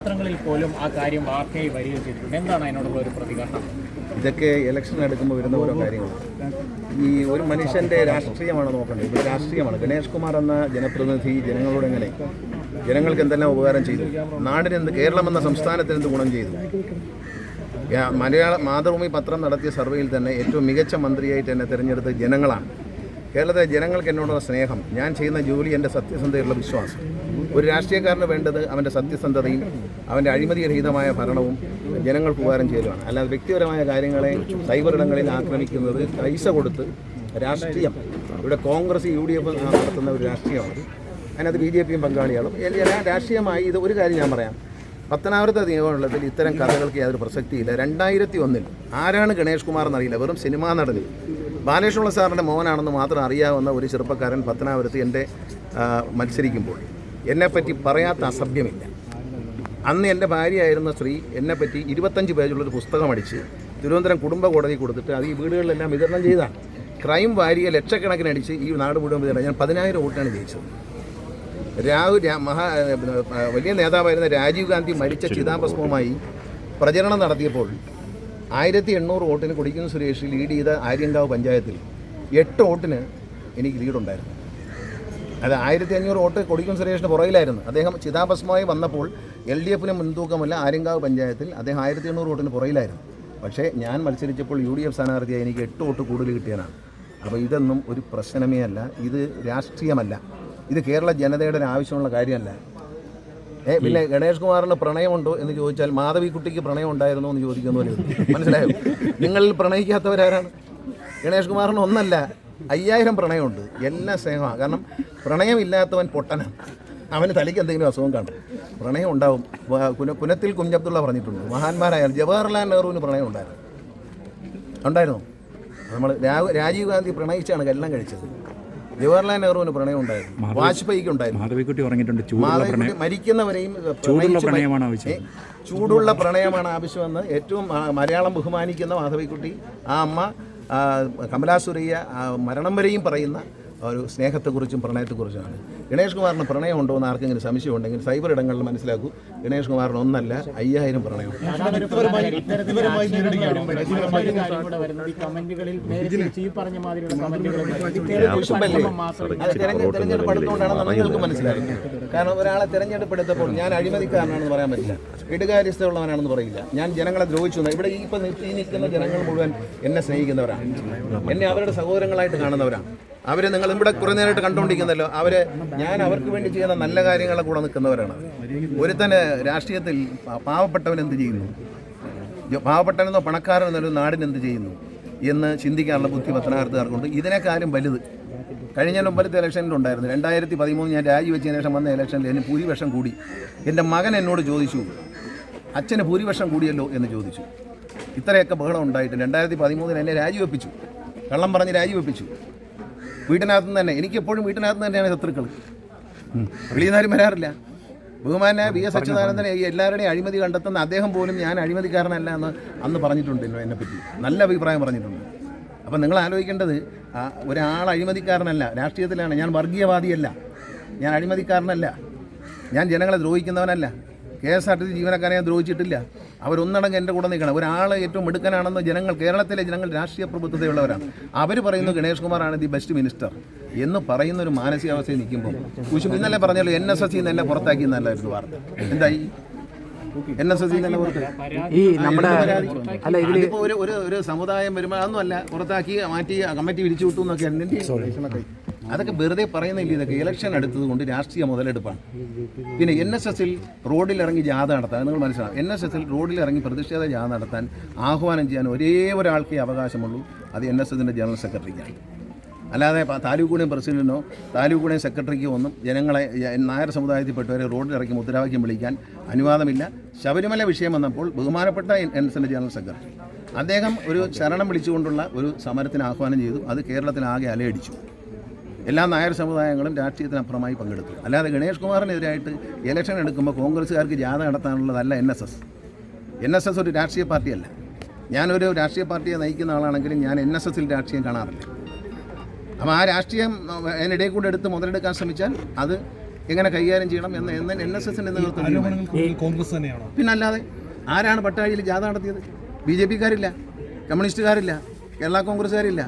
പത്രങ്ങളിൽ പോലും ആ കാര്യം വാർത്തയായി വരികയും ചെയ്തിട്ടുണ്ട്. എന്താണ് അതിനോടുള്ള ഒരു പ്രതികരണം? ഇതൊക്കെ ഇലക്ഷൻ എടുക്കുമ്പോൾ വരുന്ന ഓരോ കാര്യങ്ങളാണ്. ഈ ഒരു മനുഷ്യൻ്റെ രാഷ്ട്രീയമാണ് നോക്കേണ്ടത്. ഇവിടെ രാഷ്ട്രീയമാണ്. ഗണേഷ് കുമാർ എന്ന ജനപ്രതിനിധി ജനങ്ങളോട് എങ്ങനെ, ജനങ്ങൾക്ക് എന്തെല്ലാം ഉപകാരം ചെയ്തു, നാടിന് എന്ത്, കേരളം എന്ന സംസ്ഥാനത്തിന് എന്ത് ഗുണം ചെയ്തു. മാതൃഭൂമി പത്രം നടത്തിയ സർവേയിൽ തന്നെ ഏറ്റവും മികച്ച മന്ത്രിയായിട്ട് എന്നെ തിരഞ്ഞെടുത്ത ജനങ്ങളാണ്. കേരളത്തിലെ ജനങ്ങൾക്ക് എന്നോടുള്ള സ്നേഹം, ഞാൻ ചെയ്യുന്ന ജോലി, എൻ്റെ സത്യസന്ധതയുള്ള വിശ്വാസം. ഒരു രാഷ്ട്രീയക്കാരന് വേണ്ടത് അവൻ്റെ സത്യസന്ധതയും അവൻ്റെ അഴിമതിരഹിതമായ ഭരണവും ജനങ്ങൾക്ക് ഉപകാരം ചെയ്യലുമാണ്. അല്ലാതെ വ്യക്തിപരമായ കാര്യങ്ങളെ സൈബർ ഇടങ്ങളിൽ ആക്രമിക്കുന്നത്, പൈസ കൊടുത്ത് രാഷ്ട്രീയം, ഇവിടെ കോൺഗ്രസ് UDF നടത്തുന്ന ഒരു രാഷ്ട്രീയമാണ്. അതിനകത്ത് BJPയും പങ്കാളികളും. രാഷ്ട്രീയമായി ഇത് ഒരു കാര്യം ഞാൻ പറയാം, പത്തനാപുരത്തെ നിയമമണ്ഡലത്തിൽ ഇത്തരം കഥകൾക്ക് യാതൊരു പ്രസക്തിയില്ല. 2001 ആരാണ് ഗണേഷ് കുമാർ എന്നറിയില്ല, വെറും സിനിമാ നടന് ബാലകൃഷ്ണപിള്ള സാറിൻ്റെ മോനാണെന്ന് മാത്രം അറിയാവുന്ന ഒരു ചെറുപ്പക്കാരൻ പത്തനാപുരത്ത് എൻ്റെ മത്സരിക്കുമ്പോൾ എന്നെപ്പറ്റി പറയാത്ത അസഭ്യമില്ല. അന്ന് എൻ്റെ ഭാര്യയായിരുന്ന സ്ത്രീ എന്നെപ്പറ്റി 25 പേജുള്ളൊരു പുസ്തകം അടിച്ച് തിരുവനന്തപുരം കുടുംബ കോടതി കൊടുത്തിട്ട് അത് ഈ വീടുകളിലെല്ലാം വിതരണം ചെയ്താണ്. ക്രൈം വാരിയെ ലക്ഷക്കണക്കിന് അടിച്ച് ഈ നാട് മുഴുവൻ വിതരണം. ഞാൻ 10,000 വോട്ടാണ് ജയിച്ചത്. വലിയ നേതാവായിരുന്ന രാജീവ് ഗാന്ധി മരിച്ച ചിതാഭസ്മവുമായി പ്രചരണം നടത്തിയപ്പോൾ 1800 വോട്ടിന് കൊടിക്കുന്ന് സുരേഷ് ലീഡ് ചെയ്ത ആര്യങ്കാവ് പഞ്ചായത്തിൽ 8 വോട്ടിന് എനിക്ക് ലീഡുണ്ടായിരുന്നു. അത് 1500 വോട്ട് കൊടിക്കുന്ന് സുരേഷിന് പുറകിലായിരുന്നു. അദ്ദേഹം ചിതാഭസ്മമായി വന്നപ്പോൾ LDFന് മുൻതൂക്കമല്ല. ആര്യങ്കാവ് പഞ്ചായത്തിൽ അദ്ദേഹം 1800 വോട്ടിന് പുറകിലായിരുന്നു. പക്ഷേ ഞാൻ മത്സരിച്ചപ്പോൾ UDF സ്ഥാനാർത്ഥിയായി എനിക്ക് 8 വോട്ട് കൂടുതൽ കിട്ടിയതാണ്. അപ്പോൾ ഇതൊന്നും ഒരു പ്രശ്നമേ അല്ല, ഇത് രാഷ്ട്രീയമല്ല, ഇത് കേരള ജനതയുടെ ഒരു ആവശ്യമുള്ള കാര്യമല്ല. പിന്നെ ഗണേഷ് കുമാറിന് പ്രണയമുണ്ടോ എന്ന് ചോദിച്ചാൽ മാധവിക്കുട്ടിക്ക് പ്രണയം ഉണ്ടായിരുന്നോ എന്ന് ചോദിക്കുന്ന പോലെ. മനസ്സിലായോ? നിങ്ങളിൽ പ്രണയിക്കാത്തവരാരാണ്? ഗണേഷ് കുമാറിന് ഒന്നല്ല, 5000 പ്രണയമുണ്ട്. എല്ലാം സ്നേഹമാണ്. കാരണം പ്രണയമില്ലാത്തവൻ പൊട്ടനാണ്. അവന് തലയ്ക്ക് എന്തെങ്കിലും അസുഖം കാണും. പ്രണയം ഉണ്ടാവും. പുനത്തിൽ കുഞ്ഞബ്ദുള്ള പറഞ്ഞിട്ടുണ്ട്, മഹാന്മാരായാലും ജവഹർലാൽ നെഹ്റുവിന് പ്രണയം ഉണ്ടായിരുന്നു. നമ്മൾ രാജീവ് ഗാന്ധി പ്രണയിച്ചാണ് കല്യാണം കഴിച്ചത്. ജവഹർലാൽ നെഹ്റുവിന് പ്രണയം ഉണ്ടായിരുന്നു. വാജ്പേയിക്ക് ഉണ്ടായിരുന്നു. മാധവിക്കുട്ടി മരിക്കുന്നവരെയും ചൂടുള്ള പ്രണയമാണ് ആവശ്യമെന്ന് ഏറ്റവും മലയാളം ബഹുമാനിക്കുന്ന മാധവിക്കുട്ടി, ആ അമ്മ കമലാസുരയ്യ മരണം വരെയും പറയുന്ന ഒരു സ്നേഹത്തെക്കുറിച്ചും പ്രണയത്തെക്കുറിച്ചുമാണ്. ഗണേഷ് കുമാറിന് പ്രണയമുണ്ടോ എന്ന് ആർക്കെങ്കിലും സംശയം ഉണ്ടെങ്കിൽ സൈബർ ഇടങ്ങളിൽ മനസ്സിലാക്കൂ. ഗണേഷ് കുമാറിന് ഒന്നല്ല, 5000 പ്രണയം. തെരഞ്ഞെടുപ്പ് എടുത്തുകൊണ്ടാണെന്ന് നിങ്ങൾക്ക് മനസ്സിലാക്കുന്നത്. കാരണം ഒരാളെ തെരഞ്ഞെടുപ്പെടുത്തപ്പോൾ ഞാൻ അഴിമതിക്കാരനാണെന്ന് പറയാൻ പറ്റില്ല, ഇടുകാര്യസ്ഥയുള്ളവനാണെന്ന് പറയില്ല. ഞാൻ ജനങ്ങളെ ദ്രോഹിച്ചു. ഇവിടെ ഈ നിൽക്കുന്ന ജനങ്ങൾ മുഴുവൻ എന്നെ സ്നേഹിക്കുന്നവരാണ്, എന്നെ അവരുടെ സഹോദരങ്ങളായിട്ട് കാണുന്നവരാണ്. അവരെ നിങ്ങൾ ഇവിടെ കുറേ നേരമായിട്ട് കണ്ടുകൊണ്ടിരിക്കുന്നല്ലോ. ഞാൻ അവർക്ക് വേണ്ടി ചെയ്യുന്ന നല്ല കാര്യങ്ങളെ കൂടെ നിൽക്കുന്നവരാണ്. ഒരുത്തന് രാഷ്ട്രീയത്തിൽ പാവപ്പെട്ടവൻ എന്ത് ചെയ്യുന്നു, പാവപ്പെട്ടവനെന്നോ പണക്കാരനെന്നോ നാടിന് എന്ത് ചെയ്യുന്നു എന്ന് ചിന്തിക്കാനുള്ള ബുദ്ധി പത്തനാപുരത്തുകാർക്കുണ്ട്. ഇതിനേക്കാളും വലുത് കഴിഞ്ഞ മുമ്പത്തെ ഇലക്ഷനിലുണ്ടായിരുന്നു. 2013 ഞാൻ രാജിവെച്ചതിന് ശേഷം വന്ന ഇലക്ഷനിൽ എനിക്ക് ഭൂരിപക്ഷം കൂടി. എൻ്റെ മകൻ എന്നോട് ചോദിച്ചു, അച്ഛന് ഭൂരിപക്ഷം കൂടിയല്ലോ എന്ന് ചോദിച്ചു. ഇത്രയൊക്കെ ബഹളം ഉണ്ടായിട്ട് 2013 എന്നെ രാജിവെപ്പിച്ചു, കള്ളം പറഞ്ഞ് രാജിവെപ്പിച്ചു. വീട്ടിനകത്ത് നിന്ന് തന്നെ, എനിക്കെപ്പോഴും വീട്ടിനകത്ത് നിന്ന് തന്നെയാണ് ശത്രുക്കൾ, വെളിയുന്നാരും വരാറില്ല. ബഹുമാന VS അച്യുതാനന്ദൻ എല്ലാവരുടെയും അഴിമതി കണ്ടെത്തുന്ന അദ്ദേഹം പോലും ഞാൻ അഴിമതിക്കാരനല്ല എന്ന് അന്ന് പറഞ്ഞിട്ടുണ്ട്. എന്നെപ്പറ്റി നല്ല അഭിപ്രായം പറഞ്ഞിട്ടുണ്ട്. അപ്പം നിങ്ങൾ ആലോചിക്കേണ്ടത്, ഒരാൾ അഴിമതിക്കാരനല്ല, രാഷ്ട്രീയത്തിലാണ്. ഞാൻ വർഗീയവാദിയല്ല, ഞാൻ അഴിമതിക്കാരനല്ല, ഞാൻ ജനങ്ങളെ ദ്രോഹിക്കുന്നവനല്ല. KSRTC ജീവനക്കാരെ ഞാൻ ദ്രോഹിച്ചിട്ടില്ല. അവരൊന്നടങ്കം എൻ്റെ കൂടെ നിൽക്കണം. ഒരാൾ ഏറ്റവും മിടുക്കനാണെന്ന് കേരളത്തിലെ ജനങ്ങൾ രാഷ്ട്രീയ പ്രബുദ്ധതയുള്ളവരാണ്. അവർ പറയുന്നു ഗണേഷ് കുമാറാണ് ദി ബെസ്റ്റ് മിനിസ്റ്റർ എന്ന് പറയുന്ന ഒരു മാനസികാവസ്ഥയിൽ നിൽക്കുമ്പോൾ ഇന്നലെ പറഞ്ഞല്ലോ NSS എന്നെ പുറത്താക്കി എന്നല്ലായിരുന്നു വാർത്ത. എന്തായി? NSS തന്നെ പുറത്ത് ഒരു സമുദായം വരുമ്പോൾ അതൊന്നുമല്ല, പുറത്താക്കി മാറ്റി കമ്മിറ്റി വിരിച്ചു വിട്ടു എന്നൊക്കെ എൻ്റെ അതൊക്കെ വെറുതെ പറയുന്നില്ല. ഇതൊക്കെ ഇലക്ഷൻ എടുത്തത് കൊണ്ട് രാഷ്ട്രീയ മുതലെടുപ്പാണ്. പിന്നെ NSS റോഡിലിറങ്ങി ജാഥ നടത്താൻ നിങ്ങൾ മനസ്സിലാവും. NSS റോഡിലിറങ്ങി പ്രതിഷേധ ജാഥ നടത്താൻ ആഹ്വാനം ചെയ്യാൻ ഒരേ ഒരാൾക്കേ അവകാശമുള്ളൂ, അത് NSSൻ്റെ ജനറൽ സെക്രട്ടറിക്കാണ്. അല്ലാതെ താലൂക്ക് പ്രസിഡന്റിനോ താലൂക്ക് സെക്രട്ടറിക്കോ ഒന്നും ജനങ്ങളെ, നായർ സമുദായത്തിൽപ്പെട്ടവരെ റോഡിലിറക്കി മുദ്രാവാക്യം വിളിക്കാൻ അനുവാദമില്ല. ശബരിമല വിഷയം വന്നപ്പോൾ ബഹുമാനപ്പെട്ട NSSൻ്റെ ജനറൽ സെക്രട്ടറി അദ്ദേഹം ഒരു ശരണം വിളിച്ചുകൊണ്ടുള്ള ഒരു സമരത്തിന് ആഹ്വാനം ചെയ്തു. അത് കേരളത്തിലാകെ അലയടിച്ചു. എല്ലാ നായർ സമുദായങ്ങളും രാഷ്ട്രീയത്തിനപ്പുറമായി പങ്കെടുത്തു. അല്ലാതെ ഗണേഷ് കുമാറിനെതിരായിട്ട് ഇലക്ഷൻ എടുക്കുമ്പോൾ കോൺഗ്രസ്സുകാർക്ക് ജാഥ നടത്താനുള്ളതല്ല NSS ഒരു രാഷ്ട്രീയ പാർട്ടിയല്ല. ഞാനൊരു രാഷ്ട്രീയ പാർട്ടിയെ നയിക്കുന്ന ആളാണെങ്കിലും ഞാൻ NSSൽ രാഷ്ട്രീയം കാണാറില്ല. അപ്പോൾ ആ രാഷ്ട്രീയം അതിനിടയിൽ കൂടെ എടുത്ത് മുതലെടുക്കാൻ ശ്രമിച്ചാൽ അത് എങ്ങനെ കൈകാര്യം ചെയ്യണം എന്ന് NSSന്റെ നേതൃത്വം കോൺഗ്രസ് തന്നെയാണോ? പിന്നല്ലാതെ ആരാണ് പട്ടാഴിയിൽ ജാഥ നടത്തിയത്? BJPക്കാരില്ല, കമ്മ്യൂണിസ്റ്റുകാരില്ല, കേരള കോൺഗ്രസ്സുകാരില്ല,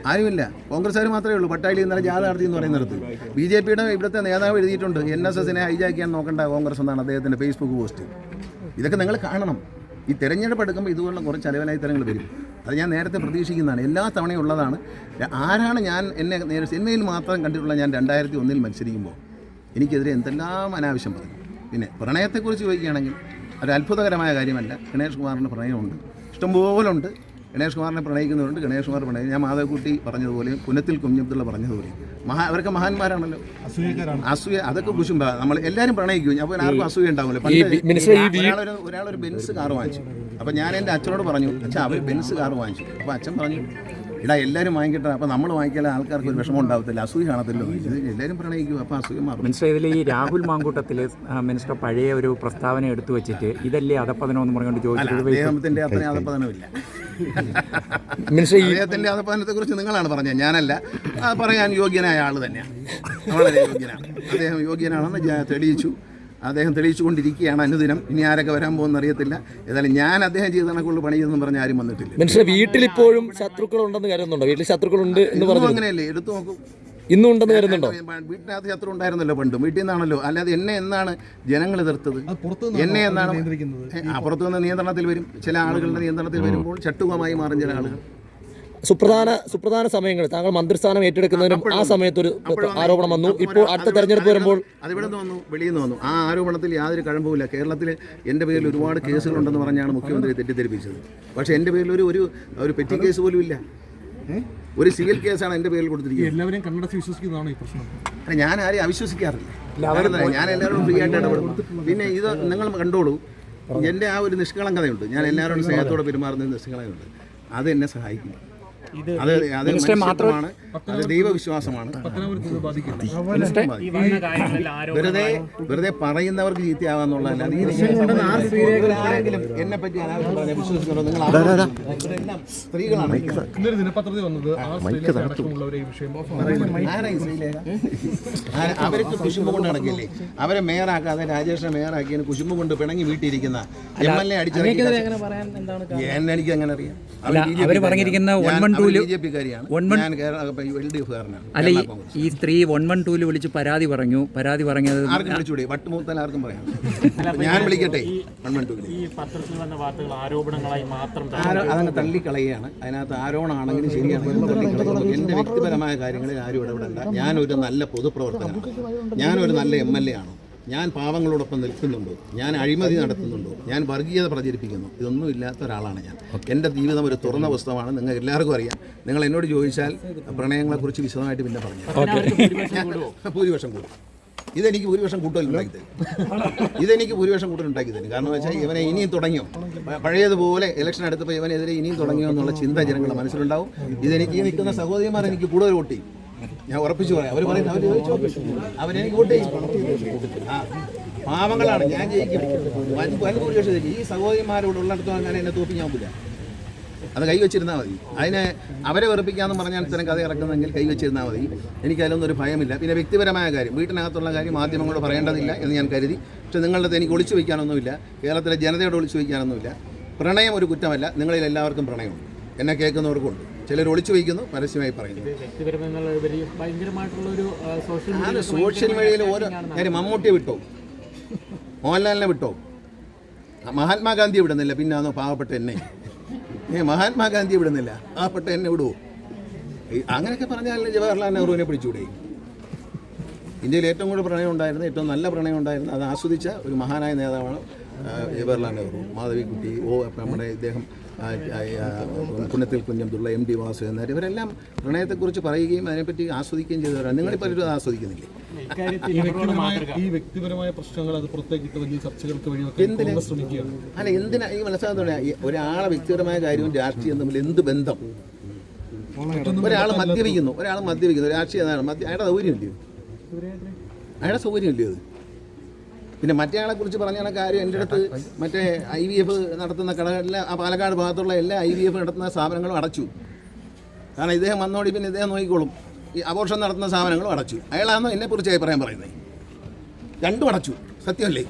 ആരുമില്ല. കോൺഗ്രസ്സുകാർ മാത്രമേ ഉള്ളൂ പട്ടാഴിയിൽ ഇന്നലെ ജാഥ നടത്തി എന്ന് പറയുന്നിടത്ത്. BJPയുടെ ഇവിടുത്തെ നേതാവ് എഴുതിയിട്ടുണ്ട് NSSനെ ഹൈജാക്ക് ചെയ്യാൻ നോക്കേണ്ട കോൺഗ്രസ് എന്നാണ് അദ്ദേഹത്തിൻ്റെ ഫേസ്ബുക്ക് പോസ്റ്റ്. ഇതൊക്കെ നിങ്ങൾ കാണണം. ഈ തെരഞ്ഞെടുപ്പ് എടുക്കുമ്പോൾ ഇതുപോലുള്ള കുറച്ച് അലവലായി തരങ്ങൾ വരും. അത് ഞാൻ നേരത്തെ പ്രതീക്ഷിക്കുന്നതാണ്, എല്ലാ തവണയും ഉള്ളതാണ്. ആരാണ് ഞാൻ എന്നെ സിനിമയിൽ മാത്രം കണ്ടിട്ടുള്ള ഞാൻ 2001 മത്സരിക്കുമ്പോൾ എനിക്കെതിരെ എന്തെല്ലാം അനാവശ്യം പറഞ്ഞു. പിന്നെ പ്രണയത്തെക്കുറിച്ച് ചോദിക്കുകയാണെങ്കിൽ ഒരു അത്ഭുതകരമായ കാര്യമല്ല. ഗണേഷ് കുമാറിന് പ്രണയമുണ്ട്, ഇഷ്ടംപോലെ ഉണ്ട്. ഗണേഷ് കുമാറിനെ പ്രണയിക്കുന്നവരുണ്ട്, ഗണേഷ് കുമാർ പ്രണയം. ഞാൻ മാധവക്കുട്ടി പറഞ്ഞതുപോലെ, പുനത്തിൽ കുഞ്ഞബ്ദുള്ള പറഞ്ഞതുപോലെ അവരൊക്കെ മഹാന്മാരാണല്ലോ. അസൂയ അതൊക്കെ കുശുമ്പ. നമ്മൾ എല്ലാവരും പ്രണയിക്കും, അപ്പോൾ ആർക്കും അസൂയ ഉണ്ടാവില്ല. ഒരാളൊരു ബെൻസ് കാർ വാങ്ങിച്ചു. അപ്പോൾ ഞാൻ എൻ്റെ അച്ഛനോട് പറഞ്ഞു, അച്ഛാ അവർ ബെൻസ് കാർ വാങ്ങിച്ചു. അപ്പോൾ അച്ഛൻ പറഞ്ഞു, ഇടാ എല്ലാവരും വാങ്ങിക്കട്ടെ, അപ്പോൾ നമ്മൾ വാങ്ങിക്കാതെ ആൾക്കാർക്ക് ഒരു വിഷമം ഉണ്ടാവത്തില്ല, അസൂയ കാണത്തില്ലോ. ഇത് എല്ലാവരും പ്രണയിക്കും, അപ്പോൾ അസൂയ മാറും. മിനിസ്റ്റർ, ഇതിൽ ഈ രാഹുൽ മാങ്കൂട്ടത്തിൽ മിനിസ്റ്റർ പഴയ ഒരു പ്രസ്താവന എടുത്തു വെച്ചിട്ട് ഇതല്ലേ അധപ്പതനം എന്ന് പറഞ്ഞുകൊണ്ട് ചോദിച്ചത്? അദ്ദേഹത്തിൻ്റെ അത്രയും അധപ്പതനമില്ല. അദ്ദേഹത്തിൻ്റെ അധപ്പതനത്തെ കുറിച്ച് നിങ്ങളാണ് പറഞ്ഞത്, ഞാനല്ല. പറയാൻ യോഗ്യനായ ആൾ തന്നെയാണ്, വളരെ യോഗ്യനാണ്. അദ്ദേഹം യോഗ്യനാണെന്ന് തെളിയിച്ചു. അദ്ദേഹം തെളിയിച്ചുകൊണ്ടിരിക്കുകയാണ് അനുദിനം. ഇനി ആരൊക്കെ വരാൻ പോകുന്ന അറിയത്തില്ല. ഏതായാലും ഞാൻ അദ്ദേഹം ചെയ്ത കണക്കുള്ള പണിയെന്നും പറഞ്ഞ ആരും വന്നിട്ടില്ല. മനുഷ്യ വീട്ടിലിപ്പോഴും ശത്രുക്കളുണ്ടെന്ന് കരുതുന്നുണ്ടോ? വീട്ടിൽ ശത്രുക്കളുണ്ട് എന്ന് പറഞ്ഞു അങ്ങനെയല്ലേ? എടുത്തു നോക്കും, ഇന്നും ഉണ്ടെന്ന് കരുതുന്നുണ്ടോ? വീട്ടിനകത്ത് ശത്രു ഉണ്ടായിരുന്നല്ലോ പണ്ടും, വീട്ടിൽ നിന്നാണല്ലോ. അല്ലാതെ എന്നെ എന്നാണ് ജനങ്ങൾ എതിർത്തത്? എന്നെ എന്നാണ് പുറത്തുനിന്ന് നിയന്ത്രണത്തിൽ വരും. ചില ആളുകളുടെ നിയന്ത്രണത്തിൽ വരുമ്പോൾ ചട്ടുകമായി മാറും ചില ആളുകൾ. സുപ്രധാന സമയങ്ങൾ താങ്കൾ മന്ത്രിസ്ഥാനം ഏറ്റെടുക്കുന്നതിനും ആ സമയത്തൊരു ആരോപണം വന്നു. ഇപ്പോൾ അടുത്ത തെരഞ്ഞെടുപ്പ് വരുമ്പോൾ അതിവിടെ നിന്ന് വന്നു, വെളിയിൽ നിന്ന് വന്നു. ആ ആരോപണത്തിൽ യാതൊരു കഴമ്പുമില്ല. കേരളത്തിൽ എൻ്റെ പേരിൽ ഒരുപാട് കേസുകളുണ്ടെന്ന് പറഞ്ഞാണ് മുഖ്യമന്ത്രി തെറ്റിദ്ധരിപ്പിച്ചത്. പക്ഷേ എൻ്റെ പേരിൽ ഒരു പെറ്റി കേസ് പോലും ഇല്ല. ഒരു സിവിൽ കേസാണ് എൻ്റെ പേരിൽ കൊടുത്തിരിക്കുന്നത്. എല്ലാവരെയും കണ്ണടച്ച് വിശ്വസിക്കുന്നതാണ് ഈ പ്രശ്നം. അല്ല, ഞാൻ ആരെയും അവിശ്വസിക്കാറില്ല. ഞാൻ എല്ലാവരോടും ഫ്രീ ആയിട്ട് ഇടപെടും. പിന്നെ ഇത് നിങ്ങൾ കണ്ടോളൂ, എൻ്റെ ആ ഒരു നിഷ്കളങ്കതയുണ്ട്. ഞാൻ എല്ലാവരോടും സ്നേഹത്തോടെ പെരുമാറുന്ന നിഷ്കളങ്കതയുണ്ട്. അത് എന്നെ സഹായിക്കും. അത് മനുഷ്യത്വമാണ്, അത് ദൈവവിശ്വാസമാണ്. വെറുതെ പറയുന്നവർക്ക് ചീത്തയാവാന്നുള്ളതല്ല. ആരെങ്കിലും എന്നെ പറ്റി അനാവശ്യം പറഞ്ഞാൽ വിശ്വസിക്കുന്നുണ്ടോ? നിങ്ങൾ സ്ത്രീകളാണ്. ദിനപത്രത്തിൽ വന്നത് അവർക്ക് കുശുമ്പ് കൊണ്ട് നടക്കില്ലേ? അവരെ മേയറാക്കാതെ രാജേഷിനെ മേയറാക്കിയതിന് കുശുമ്പ് കൊണ്ട് പിണങ്ങി വീട്ടിയിരിക്കുന്ന MLA അടിച്ചിറക്കി. എനിക്ക് അങ്ങനെ അറിയാം. അല്ല, ഈ സ്ത്രീ 112 വിളിച്ച് പരാതി പറഞ്ഞത് ആർക്കും വിളിച്ചൂടെ? വട്ടുമൂത്താൽ ആർക്കും പറയാം. ഞാൻ വിളിക്കട്ടെ? 112 ഈ പത്രത്തിൽ വന്ന വാർത്തകൾ ആരോപണങ്ങളായി മാത്രം അതങ്ങ് തള്ളിക്കളയാണ്. അതിനകത്ത് ആരോപണമാണെങ്കിലും ശരിയാണെങ്കിലും തള്ളിക്കളയുള്ളൂ. എൻ്റെ വ്യക്തിപരമായ കാര്യങ്ങളിൽ ആരും ഇടപെടണ്ട. ഞാനൊരു നല്ല പൊതുപ്രവർത്തകനാണ്, ഞാനൊരു നല്ല MLA ആണ്. ഞാൻ പാവങ്ങളോടൊപ്പം നിൽക്കുന്നുണ്ടോ? ഞാൻ അഴിമതി നടത്തുന്നുണ്ടോ? ഞാൻ വർഗീയത പ്രചരിപ്പിക്കുന്നു? ഇതൊന്നും ഇല്ലാത്ത ഒരാളാണ് ഞാൻ. എൻ്റെ ജീവിതം ഒരു തുറന്ന പുസ്തകമാണ്. നിങ്ങൾക്ക് എല്ലാവർക്കും അറിയാം. നിങ്ങൾ എന്നോട് ചോദിച്ചാൽ പ്രണയങ്ങളെക്കുറിച്ച് വിശദമായിട്ട് പിന്നെ പറഞ്ഞു. ഭൂരിപക്ഷം കൂടും. ഇതെനിക്ക് ഭൂരിപക്ഷം കൂട്ടലുണ്ടാക്കി തരും. ഇതെനിക്ക് ഭൂരിപക്ഷം കൂട്ടലുണ്ടാക്കി തരും. കാരണം വെച്ചാൽ ഇവനെ ഇനിയും തുടങ്ങിയോ, പഴയതുപോലെ ഇലക്ഷൻ എടുത്തപ്പോൾ ഇവനെതിരെ ഇനിയും തുടങ്ങിയോ എന്നുള്ള ചിന്ത ജനങ്ങളുടെ മനസ്സിലുണ്ടാവും. ഇതെനിക്ക് ഈ നിൽക്കുന്ന സഹോദരിമാർ എനിക്ക് കൂടുതൽ വോട്ട് ചെയ്യും. ഞാൻ ഉറപ്പിച്ചു പറയാം. അവർ പറയുന്നത് അവരെനിക്ക് വോട്ട് ചെയ്യും. പാവങ്ങളാണ്, ഞാൻ ജയിക്കും. ഭൂരിപക്ഷം ജയിക്കും. ഈ സഹോദരിമാരോട് ഉള്ളിടത്തോളം ഞാൻ എന്നെ തോപ്പിക്കാൻ പോകില്ല. അത് കൈവച്ചിരുന്നാൽ മതി. അതിനെ അവരെ വെറുപ്പിക്കാമെന്ന് പറഞ്ഞാൽ ഇത്തരം കഥ ഇറക്കുന്നെങ്കിൽ കൈവച്ചിരുന്നാൽ മതി. എനിക്കതിലൊന്നും ഒരു ഭയമില്ല. പിന്നെ വ്യക്തിപരമായ കാര്യം, വീട്ടിനകത്തുള്ള കാര്യം മാധ്യമങ്ങളോട് പറയേണ്ടതില്ല എന്ന് ഞാൻ കരുതി. പക്ഷേ നിങ്ങളുടെ എനിക്ക് ഒളിച്ചു വയ്ക്കാനൊന്നുമില്ല, കേരളത്തിലെ ജനതയോട് ഒളിച്ചു വയ്ക്കാനൊന്നുമില്ല. പ്രണയം ഒരു കുറ്റമല്ല. നിങ്ങളിൽ എല്ലാവർക്കും പ്രണയമുണ്ട്, എന്നെ കേൾക്കുന്നവർക്കുണ്ട്. ചിലർ ഒളിച്ചു വയ്ക്കുന്നു, പരസ്യമായി പറയുന്നു. സോഷ്യൽ മീഡിയയിൽ ഓരോ കാര്യം, മമ്മൂട്ടിയെ വിട്ടോ, മോഹൻലാലിനെ വിട്ടോ, മഹാത്മാഗാന്ധിയെ വിടുന്നില്ല, പിന്നാന്നോ പാവപ്പെട്ട എന്നെ? മഹാത്മാഗാന്ധിയെ വിടുന്നില്ല, പാവപ്പെട്ട എന്നെ വിടുവോ? അങ്ങനെയൊക്കെ പറഞ്ഞാൽ ജവഹർലാൽ നെഹ്റുവിനെ പിടിച്ചുകൂടെ? ഇന്ത്യയിൽ ഏറ്റവും കൂടുതൽ പ്രണയം ഉണ്ടായിരുന്നു, ഏറ്റവും നല്ല പ്രണയം ഉണ്ടായിരുന്നു, അത് ആസ്വദിച്ച ഒരു മഹാനായ നേതാവാണ് ജവഹർലാൽ നെഹ്റു. മാധവിക്കുട്ടി, നമ്മുടെ ഇദ്ദേഹം പുനത്തിൽ കുഞ്ഞബ്ദുള്ള, MD വാസുദേവൻ നായർ, ഇവരെല്ലാം പ്രണയത്തെക്കുറിച്ച് പറയുകയും അതിനെപ്പറ്റി ആസ്വദിക്കുകയും ചെയ്തവരാണ്. നിങ്ങളിപ്പോൾ ഒരു ആസ്വദിക്കുന്നില്ലേ? ഈ വ്യക്തിപരമായ പ്രശ്നങ്ങൾ അത് പുറത്തേക്കിട്ട് വലിയ ചർച്ചകൾക്ക് വഴി അല്ല, എന്തിനാ ഈ മനസ്സിലാകുന്ന ഒരാളെ വ്യക്തിപരമായ കാര്യവും രാഷ്ട്രീയം തമ്മിൽ എന്ത് ബന്ധം? ഒരാൾ മദ്യപിക്കുന്നു, രാഷ്ട്രീയം അയാളുടെ സൗകര്യമില്ലയോ? അയാളുടെ സൗകര്യമില്ലയോ അത്? പിന്നെ മറ്റേ ആളെക്കുറിച്ച് പറഞ്ഞ കാര്യം എൻ്റെ അടുത്ത് മറ്റേ IVF നടത്തുന്ന കടകളിലെ ആ പാലക്കാട് ഭാഗത്തുള്ള എല്ലാ IVF നടത്തുന്ന സ്ഥാപനങ്ങളും അടച്ചു. കാരണം ഇദ്ദേഹം വന്നോടി പിന്നെ ഇദ്ദേഹം നോക്കിക്കോളും. ഈ അബോർഷൻ നടത്തുന്ന സ്ഥാപനങ്ങളും അടച്ചു. അയാളാണോ എന്നെക്കുറിച്ച് അഭിപ്രായം പറയുന്നത്? രണ്ടും അടച്ചു. സത്യമല്ലേ?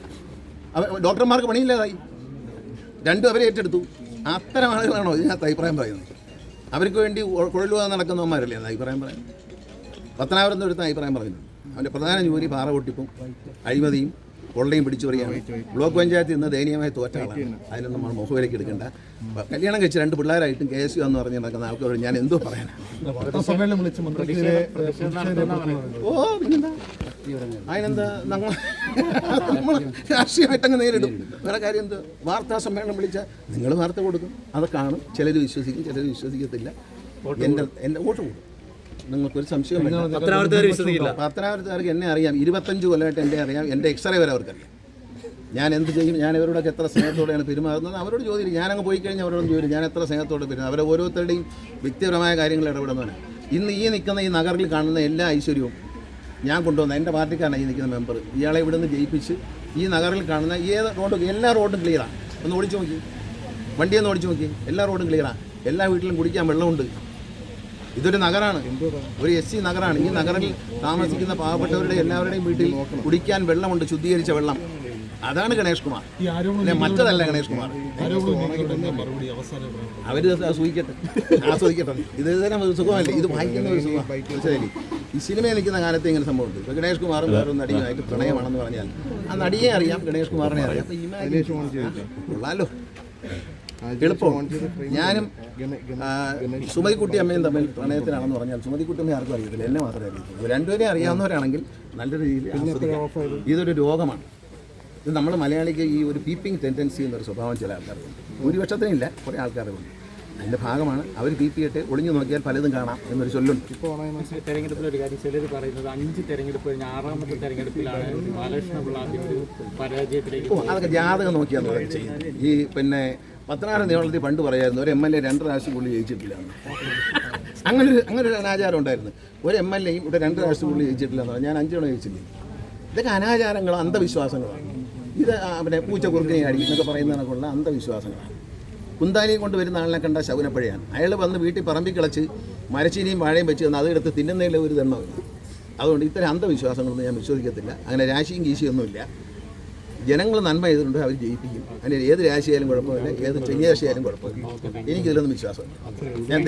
ഡോക്ടർമാർക്ക് പണിയില്ലാതായി, രണ്ടും അവരെ ഏറ്റെടുത്തു. അത്തരം ആളുകളാണോ ഇതിനകത്ത് അഭിപ്രായം പറയുന്നത്? അവർക്ക് വേണ്ടി കുഴലുവാ നടക്കുന്നവന്മാരല്ലേ അത് അഭിപ്രായം പറയുന്നത്? പത്തനാപുരത്ത് ഒരുത്ത അഭിപ്രായം പറയുന്നു. അവൻ്റെ പ്രധാന ജോലി പാറ പൊട്ടിപ്പും അഴിമതിയും കൊള്ളയും പിടിച്ചു പറയുകയാണ്. ബ്ലോക്ക് പഞ്ചായത്തിൽ നിന്ന് ദയനീയമായി തോറ്റ ആളാണ്. അതിനൊന്നും നമ്മൾ മുഖവിലേക്ക് എടുക്കേണ്ട. കല്യാണം കഴിച്ച് 2 പിള്ളേരായിട്ടും KSU എന്ന് പറഞ്ഞ് നടക്കുന്ന ആൾക്കാരോട് ഞാൻ എന്തോ പറയാനാണ്? ഓ പിന്നെന്താ, അതിനെന്താ, നമ്മൾ രാഷ്ട്രീയമായിട്ടങ്ങ് നേരിടും. വേറെ കാര്യം എന്ത്? വാർത്താ സമ്മേളനം വിളിച്ചാൽ നിങ്ങൾ വാർത്ത കൊടുക്കും, അത് കാണും. ചിലർ വിശ്വസിക്കും, ചിലർ വിശ്വസിക്കത്തില്ല. എൻ്റെ വോട്ട് കൂടും. നിങ്ങൾക്കൊരു സംശയം പത്തനാപുരത്തുകാർക്ക് എന്നെ അറിയാം. 25 കൊല്ലമായിട്ട് എന്നെ അറിയാം. എൻ്റെ എക്സ്റേ വരെ അവർക്കറിയാം. ഞാൻ എന്ത് ചെയ്യും, ഞാൻ ഇവരോടൊക്കെ എത്ര സ്നേഹത്തോടെയാണ് പെരുമാറുന്നത് അവരോട് ചോദിക്കും. ഞാനങ്ങ് പോയി കഴിഞ്ഞാൽ അവരോട് ചോദിക്കും ഞാൻ എത്ര സ്നേഹത്തോടെ പെരുമാറും. അവരെ ഓരോരുത്തരുടെയും വ്യക്തിപരമായ കാര്യങ്ങൾ ഇടപെടുന്നവനാണ്. ഇന്ന് ഈ നിൽക്കുന്ന ഈ നഗറിൽ കാണുന്ന എല്ലാ ഐശ്വര്യവും ഞാൻ കൊണ്ടുവന്ന എൻ്റെ പാർട്ടിക്കാരാണ് ഈ നിൽക്കുന്ന മെമ്പർ. ഇയാളെ ഇവിടെ നിന്ന് ജയിപ്പിച്ച് ഈ നഗറിൽ കാണുന്ന ഏത് റോഡും എല്ലാ റോഡും ക്ലിയറാണ്. ഒന്ന് ഓടിച്ചു നോക്കി, വണ്ടിയൊന്ന് ഓടിച്ചു നോക്കി, എല്ലാ റോഡും ക്ലിയറാണ്. എല്ലാ വീട്ടിലും കുടിക്കാൻ വെള്ളമുണ്ട്. ഇതൊരു നഗരമാണ്, ഒരു SC നഗരമാണ്. ഈ നഗറിൽ താമസിക്കുന്ന പാവപ്പെട്ടവരുടെ എല്ലാവരുടെയും വീട്ടിൽ കുടിക്കാൻ വെള്ളമുണ്ട്, ശുദ്ധീകരിച്ച വെള്ളം. അതാണ് ഗണേഷ് കുമാർ, മറ്റതല്ല ഗണേഷ് കുമാർ. അവർ ആസ്വദിക്കട്ടെ. ഇത് തന്നെ സുഖമല്ലേ? ഇത് വായിക്കുന്ന ഒരു സുഖം. മനസ്സിലായി? ഈ സിനിമയിൽ നിൽക്കുന്ന കാലത്ത് ഇങ്ങനെ സംഭവമുണ്ട്. ഇപ്പോൾ ഗണേഷ് കുമാറും വേറൊരു നടിയുമായിട്ട് പ്രണയമാണെന്ന് പറഞ്ഞാൽ ആ നടിയെ അറിയാം, ഗണേഷ് കുമാറിനെ അറിയാം. കൊള്ളാലോ, എളുപ്പമാണ്. ഞാനും സുമതിക്കുട്ടി അമ്മയും തമ്മിൽ പ്രണയത്തിലാണെന്ന് പറഞ്ഞാൽ സുമതിക്കുട്ടി അമ്മയെ ആർക്കും അറിയത്തില്ല, എന്നെ മാത്രമേ അറിയത്തില്ല. രണ്ടുപേരെയും അറിയാവുന്നവരാണെങ്കിൽ നല്ല രീതിയിൽ ആസ്വദിക്കാം. ഇതൊരു രോഗമാണ്. ഇത് നമ്മൾ മലയാളിക്ക് ഈ ഒരു പീപ്പിംഗ് ടെൻഡൻസി എന്നൊരു സ്വഭാവം ചില ആൾക്കാർക്കുണ്ട്. ഭൂരിപക്ഷത്തിനില്ല, കുറേ ആൾക്കാരുണ്ട്. അതിൻ്റെ ഭാഗമാണ്. അവർ പീപ്പിയിട്ട് ഒളിഞ്ഞു നോക്കിയാൽ പലതും കാണാം എന്നൊരു ചൊല്ലുണ്ട്. ഇപ്പോൾ തെരഞ്ഞെടുപ്പിലൊരു കാര്യം ചിലർ പറയുന്നത് 5 തെരഞ്ഞെടുപ്പ് കഴിഞ്ഞ 6ാമത്തെ തെരഞ്ഞെടുപ്പിലാണ് ബാലകൃഷ്ണപിള്ള ആദ്യം ഒരു പരാജയത്തിലേക്ക്. അതൊക്കെ ജാതകം നോക്കിയാണ് ചെയ്യുന്നത്. ഈ പിന്നെ പത്തനാപുരം നിയമത്തിൽ പണ്ട് പറയായിരുന്നു ഒരു MLA 2 പ്രാവശ്യം പുള്ളി ജയിച്ചിട്ടില്ല. അങ്ങനെ ഒരു അനാചാരം ഉണ്ടായിരുന്നു. ഒരു MLAയും ഇവിടെ 2 പ്രാവശ്യം പുള്ളി ജയിച്ചിട്ടില്ല എന്ന് പറഞ്ഞാൽ ഞാൻ 5 തവണ ജയിച്ചില്ല. ഇതൊക്കെ അനാചാരങ്ങളോ അന്ധവിശ്വാസങ്ങളാണ്. ഇത് പിന്നെ പൂച്ച കുറുക്കിനെ അടി എന്നൊക്കെ പറയുന്നതിനൊക്കെയുള്ള അന്ധവിശ്വാസങ്ങളാണ്. കുന്താലിയും കൊണ്ട് വരുന്ന ആളിനെ കണ്ട ശകുനപ്പഴയാണ്. അയാൾ വന്ന് വീട്ടിൽ പറമ്പിൽ കിളച്ച് മരച്ചീനിയും വാഴയും വെച്ച് തന്ന് അതെടുത്ത് തിന്നുന്നതിൽ ഒരു ദണ്ണമില്ല. അതുകൊണ്ട് ഇത്തരം അന്ധവിശ്വാസങ്ങളൊന്നും ഞാൻ വിശ്വസിക്കത്തില്ല. അങ്ങനെ രാശിയും ഗീശിയൊന്നുമില്ല. ജനങ്ങൾ നന്മ ചെയ്തിട്ടുണ്ട്, അവർ ജയിപ്പിക്കും. അതിന് ഏത് രാശിയായാലും കുഴപ്പമില്ല, ഏത് ചെറിയ രാശിയായാലും കുഴപ്പമില്ല. എനിക്കിതിലൊന്നും വിശ്വാസമില്ല. ഞാൻ